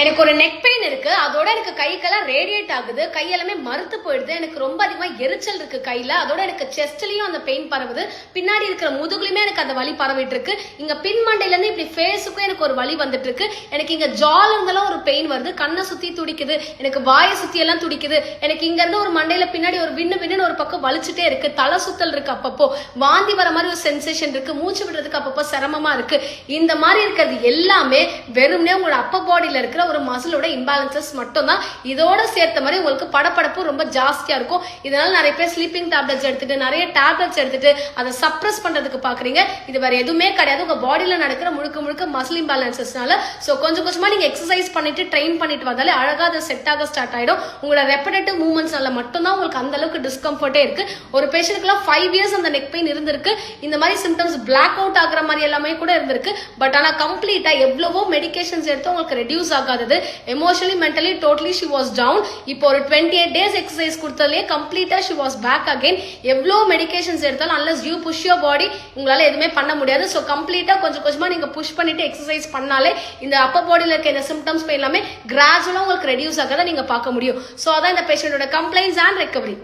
எனக்கு ஒரு neck pain இருக்கு. அதோட எனக்கு கைக்கெல்லாம் ரேடியேட் ஆகுது. கையெல்லாமே மறுத்து போயிடுது. எனக்கு ரொம்ப அதிகமா எரிச்சல் இருக்கு கையில. அதோட எனக்கு செஸ்ட்லயும் அந்த பெயின் பரவுது. பின்னாடி இருக்கிற முதுகுலயுமே எனக்கு அந்த வலி பரவிட்டு இருக்கு. இங்க பின் மண்டையில இருந்து இப்படி ஃபேஸுக்கும் எனக்கு ஒரு வலி வந்துட்டு இருக்கு. எனக்கு இங்க ஜால இருந்தெல்லாம் ஒரு பெயின் வருது. கண்ணை சுத்தி துடிக்குது. எனக்கு வாயை சுத்தி எல்லாம் துடிக்குது. எனக்கு இங்க இருந்து ஒரு மண்டையில பின்னாடி ஒரு விண்ணு ஒரு பக்கம் வலிச்சுட்டே இருக்கு. தலை சுத்தல் இருக்கு. அப்பப்போ வாந்தி வர மாதிரி ஒரு சென்சேஷன் இருக்கு. மூச்சு விடுறதுக்கு அப்பப்போ சிரமமா இருக்கு. இந்த மாதிரி இருக்கிறது எல்லாமே வெறும்னே உங்களோட அப்பர் பாடியில இருக்கிற ஒரு மசிலோட இம்பேலன்சஸ் மட்டும் தான். இதோட சேர்த்த மாதிரி உங்களுக்கு படப்படப்பு ரொம்ப ஜாஸ்தியா இருக்கும். இதனால நிறைய பேர் ஸ்லீப்பிங் டேப்லெட்ஸ் எடுத்துட்டு நிறைய டேப்லெட்ஸ் எடுத்துட்டு அதை சப்ரஸ் பண்றதுக்கு பாக்குறீங்க. இது வேற எதுவுமே கிடையாது. உங்க பாடியில நடக்கிற முழுக்க மசில் இம்பேலன்சஸ்னால. சோ கொஞ்சம் கொஞ்சமா நீங்க எக்ஸசைஸ் பண்ணிட்டு ட்ரெயின் பண்ணிட்டு வந்தாலே அழகா அதை செட் ஆக ஸ்டார்ட் ஆயிடும். உங்களோட ரெப்படேட்டிவ் மூவ்மெண்ட்ஸ்னால மட்டும் தான் உங்களுக்கு அந்த அளவுக்கு டிஸ்கம்ஃபர்ட்டே இருக்கு. ஒரு பேஷண்ட்க்குலாம் 5 இயர்ஸ் அந்த நெக் பெயின் இருந்திருக்கு. இந்த மாதிரி சிம்டம்ஸ் பிளாக் அவுட் ஆகுற மாதிரி எல்லாமே கூட இருந்திருக்கு. பட் ஆனா கம்ப்ளீட்டா எவ்வளவோ மெடிகேஷன்ஸ் எடுத்து உங்களுக்கு ரெடியூஸ் ஆகாதது. Emotionally mentally totally she was down. இப்போ ஒரு 28 டேஸ் எக்ஸசைஸ் கொடுத்ததுலயே கம்ப்ளீட்டா ஷி வாஸ் பேக் அகைன். எவ்வளோ மெடிகேஷன்ஸ் எடுத்தாலும் unless you push your body உங்களால எதுவுமே பண்ண முடியாது. ஸோ கம்ப்ளீட்டா கொஞ்சம் கொஞ்சமா நீங்க புஷ் பண்ணிட்டு எக்ஸசைஸ் பண்ணாலே இந்த அப்பர் பாடியில் இருக்க இந்த சிம்டம்ஸ் எல்லாமே கிராஜுவலா உங்களுக்கு ரெடியூஸ் ஆகிறத நீங்க பார்க்க முடியும். ஸோ அதான் இந்த பேஷண்டோட கம்ப்ளைண்ட்ஸ் அண்ட் ரெக்கவரி.